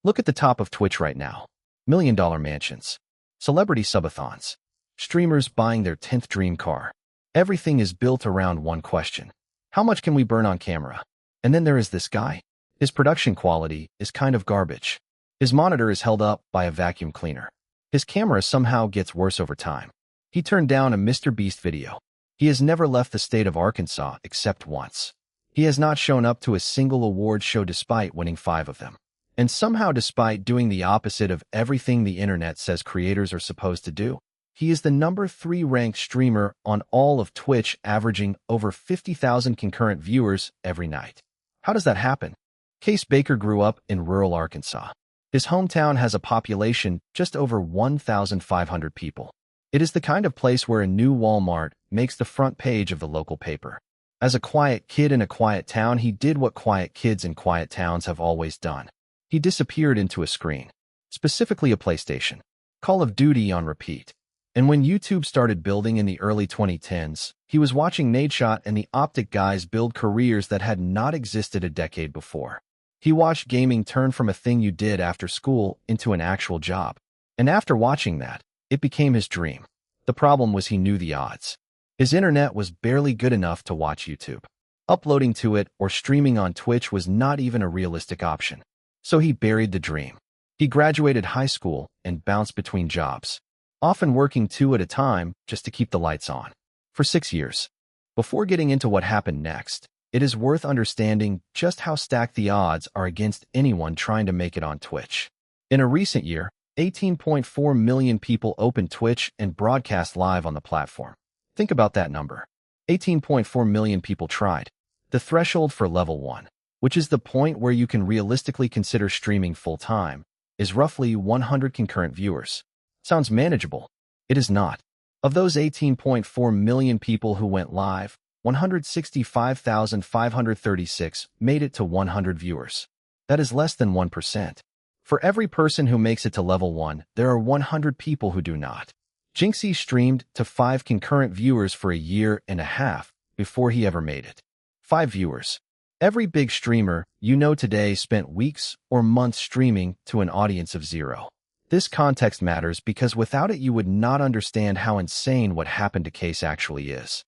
Look at the top of Twitch right now. $1 million mansions. Celebrity subathons. Streamers buying their 10th dream car. Everything is built around one question. How much can we burn on camera? And then there is this guy. His production quality is kind of garbage. His monitor is held up by a vacuum cleaner. His camera somehow gets worse over time. He turned down a Mr. Beast video. He has never left the state of Arkansas except once. He has not shown up to a single award show despite winning 5 of them. And somehow, despite doing the opposite of everything the internet says creators are supposed to do, he is the number 3 ranked streamer on all of Twitch, averaging over 50,000 concurrent viewers every night. How does that happen? Case Baker grew up in rural Arkansas. His hometown has a population just over 1,500 people. It is the kind of place where a new Walmart makes the front page of the local paper. As a quiet kid in a quiet town, he did what quiet kids in quiet towns have always done. He disappeared into a screen, specifically a PlayStation, Call of Duty on repeat. And when YouTube started building in the early 2010s, he was watching Nadeshot and the Optic guys build careers that had not existed a decade before. He watched gaming turn from a thing you did after school into an actual job. And after watching that, it became his dream. The problem was he knew the odds. His internet was barely good enough to watch YouTube. Uploading to it or streaming on Twitch was not even a realistic option. So he buried the dream. He graduated high school and bounced between jobs, often working 2 at a time just to keep the lights on, for 6 years. Before getting into what happened next, it is worth understanding just how stacked the odds are against anyone trying to make it on Twitch. In a recent year, 18.4 million people opened Twitch and broadcast live on the platform. Think about that number. 18.4 million people tried. The threshold for level 1, which is the point where you can realistically consider streaming full-time, is roughly 100 concurrent viewers. Sounds manageable. It is not. Of those 18.4 million people who went live, 165,536 made it to 100 viewers. That is less than 1%. For every person who makes it to level 1, there are 100 people who do not. Jinxie streamed to 5 concurrent viewers for a year and a half before he ever made it. 5 viewers. Every big streamer you know today spent weeks or months streaming to an audience of 0. This context matters because without it you would not understand how insane what happened to Case actually is.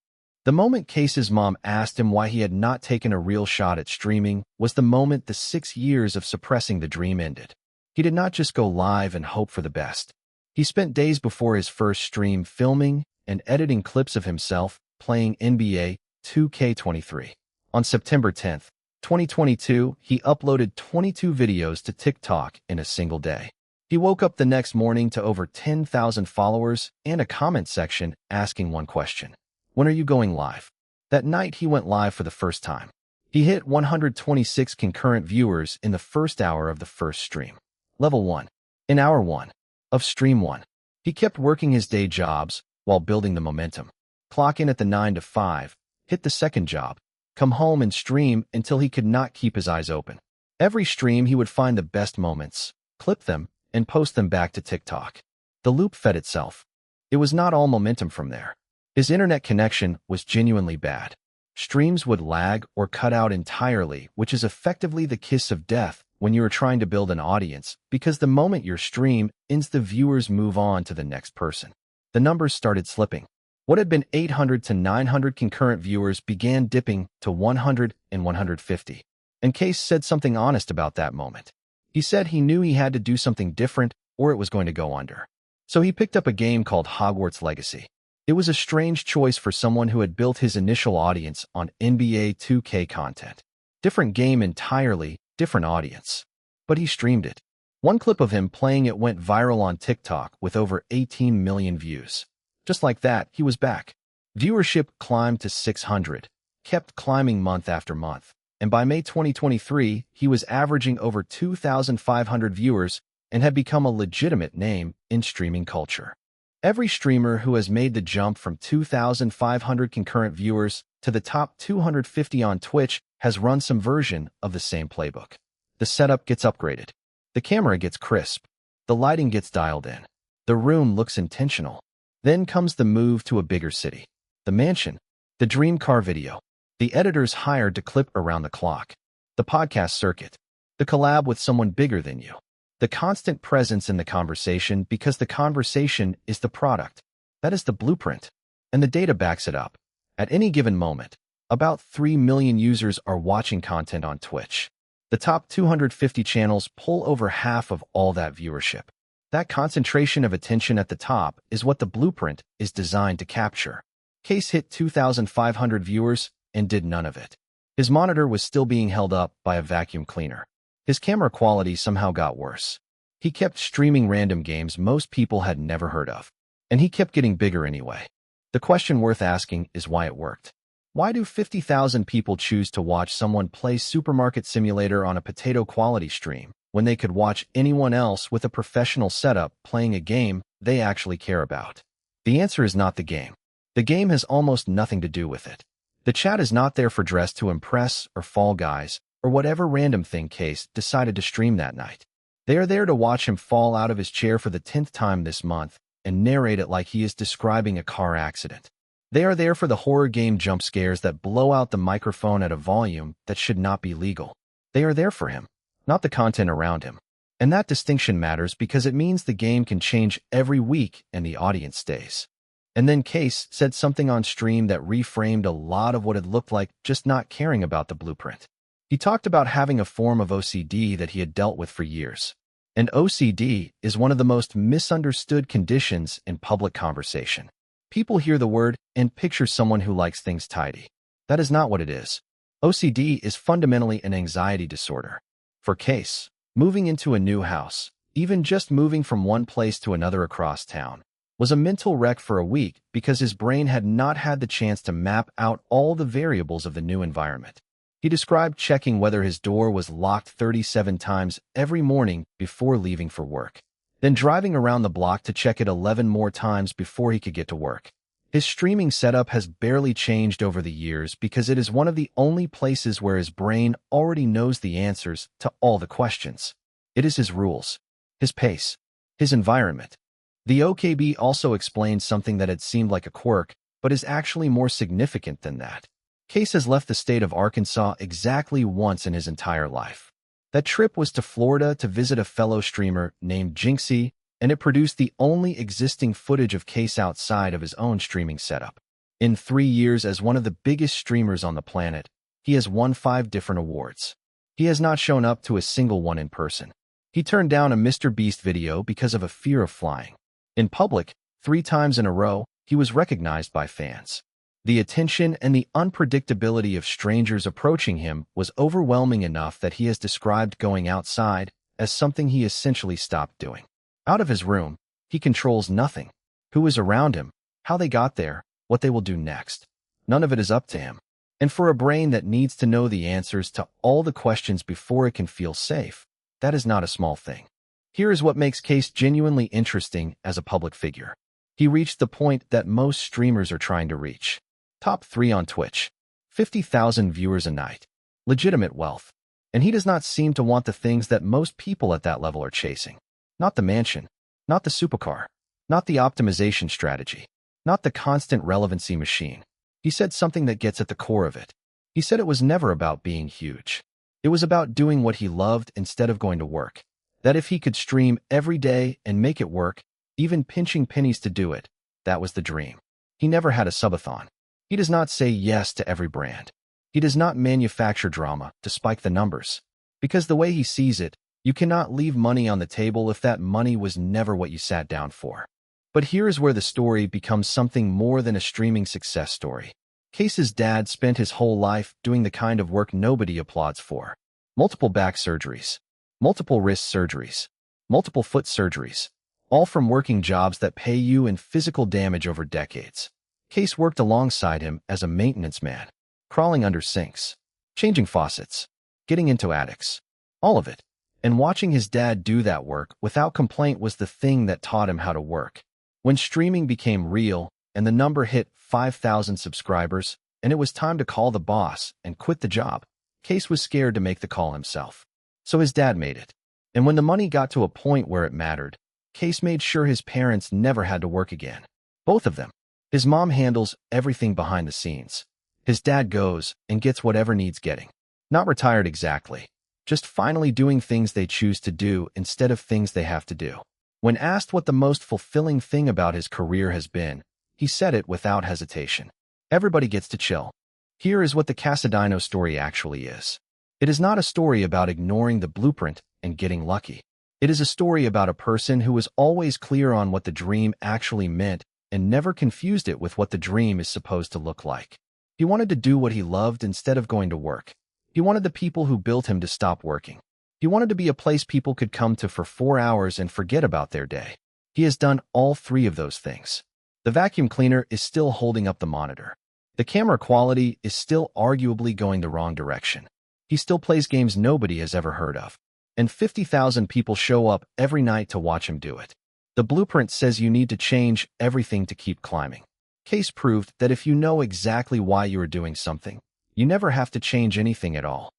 The moment Case's mom asked him why he had not taken a real shot at streaming was the moment the 6 years of suppressing the dream ended. He did not just go live and hope for the best. He spent days before his first stream filming and editing clips of himself playing NBA 2K23. On September 10, 2022, he uploaded 22 videos to TikTok in a single day. He woke up the next morning to over 10,000 followers and a comment section asking one question: when are you going live? That night, he went live for the first time. He hit 126 concurrent viewers in the first hour of the first stream. Level 1. In hour 1 of stream 1, he kept working his day jobs while building the momentum. Clock in at the 9 to 5, hit the second job, come home and stream until he could not keep his eyes open. Every stream, he would find the best moments, clip them, and post them back to TikTok. The loop fed itself. It was not all momentum from there. His internet connection was genuinely bad. Streams would lag or cut out entirely, which is effectively the kiss of death when you are trying to build an audience, because the moment your stream ends, the viewers move on to the next person. The numbers started slipping. What had been 800 to 900 concurrent viewers began dipping to 100 and 150. And Case said something honest about that moment. He said he knew he had to do something different or it was going to go under. So he picked up a game called Hogwarts Legacy. It was a strange choice for someone who had built his initial audience on NBA 2K content. Different game entirely, different audience. But he streamed it. One clip of him playing it went viral on TikTok with over 18 million views. Just like that, he was back. Viewership climbed to 600, kept climbing month after month, and by May 2023, he was averaging over 2,500 viewers and had become a legitimate name in streaming culture. Every streamer who has made the jump from 2,500 concurrent viewers to the top 250 on Twitch has run some version of the same playbook. The setup gets upgraded. The camera gets crisp. The lighting gets dialed in. The room looks intentional. Then comes the move to a bigger city. The mansion. The dream car video. The editors hired to clip around the clock. The podcast circuit. The collab with someone bigger than you. The constant presence in the conversation because the conversation is the product. That is the blueprint. And the data backs it up. At any given moment, about 3 million users are watching content on Twitch. The top 250 channels pull over half of all that viewership. That concentration of attention at the top is what the blueprint is designed to capture. Case hit 2,500 viewers and did none of it. His monitor was still being held up by a vacuum cleaner. His camera quality somehow got worse. He kept streaming random games most people had never heard of. And he kept getting bigger anyway. The question worth asking is why it worked. Why do 50,000 people choose to watch someone play Supermarket Simulator on a potato quality stream when they could watch anyone else with a professional setup playing a game they actually care about? The answer is not the game. The game has almost nothing to do with it. The chat is not there for Dress to Impress or Fall Guys or whatever random thing Case decided to stream that night. They are there to watch him fall out of his chair for the 10th time this month and narrate it like he is describing a car accident. They are there for the horror game jump scares that blow out the microphone at a volume that should not be legal. They are there for him, not the content around him. And that distinction matters because it means the game can change every week and the audience stays. And then Case said something on stream that reframed a lot of what it looked like just not caring about the blueprint. He talked about having a form of OCD that he had dealt with for years. And OCD is one of the most misunderstood conditions in public conversation. People hear the word and picture someone who likes things tidy. That is not what it is. OCD is fundamentally an anxiety disorder. For Case, moving into a new house, even just moving from one place to another across town, was a mental wreck for a week because his brain had not had the chance to map out all the variables of the new environment. He described checking whether his door was locked 37 times every morning before leaving for work, then driving around the block to check it 11 more times before he could get to work. His streaming setup has barely changed over the years because it is one of the only places where his brain already knows the answers to all the questions. It is his rules, his pace, his environment. The OKB also explained something that had seemed like a quirk, but is actually more significant than that. Case has left the state of Arkansas exactly once in his entire life. That trip was to Florida to visit a fellow streamer named Jinxie, and it produced the only existing footage of Case outside of his own streaming setup. In 3 years as one of the biggest streamers on the planet, he has won 5 different awards. He has not shown up to a single one in person. He turned down a Mr. Beast video because of a fear of flying. In public, 3 times in a row, he was recognized by fans. The attention and the unpredictability of strangers approaching him was overwhelming enough that he has described going outside as something he essentially stopped doing. Out of his room, he controls nothing. Who is around him, how they got there, what they will do next. None of it is up to him. And for a brain that needs to know the answers to all the questions before it can feel safe, that is not a small thing. Here is what makes Case genuinely interesting as a public figure. He reached the point that most streamers are trying to reach. Top 3 on Twitch, 50,000 viewers a night, legitimate wealth. And he does not seem to want the things that most people at that level are chasing. Not the mansion, not the supercar, not the optimization strategy, not the constant relevancy machine. He said something that gets at the core of it. He said it was never about being huge. It was about doing what he loved instead of going to work. That if he could stream every day and make it work, even pinching pennies to do it, that was the dream. He never had a subathon. He does not say yes to every brand. He does not manufacture drama to spike the numbers. Because the way he sees it, you cannot leave money on the table if that money was never what you sat down for. But here is where the story becomes something more than a streaming success story. Case's dad spent his whole life doing the kind of work nobody applauds for. Multiple back surgeries, multiple wrist surgeries, multiple foot surgeries, all from working jobs that pay you in physical damage over decades. Case worked alongside him as a maintenance man, crawling under sinks, changing faucets, getting into attics, all of it. And watching his dad do that work without complaint was the thing that taught him how to work. When streaming became real and the number hit 5,000 subscribers and it was time to call the boss and quit the job, Case was scared to make the call himself. So his dad made it. And when the money got to a point where it mattered, Case made sure his parents never had to work again. Both of them. His mom handles everything behind the scenes. His dad goes and gets whatever needs getting. Not retired exactly, just finally doing things they choose to do instead of things they have to do. When asked what the most fulfilling thing about his career has been, he said it without hesitation. Everybody gets to chill. Here is what the CaseOh story actually is. It is not a story about ignoring the blueprint and getting lucky. It is a story about a person who was always clear on what the dream actually meant and never confused it with what the dream is supposed to look like. He wanted to do what he loved instead of going to work. He wanted the people who built him to stop working. He wanted to be a place people could come to for 4 hours and forget about their day. He has done all 3 of those things. The vacuum cleaner is still holding up the monitor. The camera quality is still arguably going the wrong direction. He still plays games nobody has ever heard of. And 50,000 people show up every night to watch him do it. The blueprint says you need to change everything to keep climbing. Case proved that if you know exactly why you are doing something, you never have to change anything at all.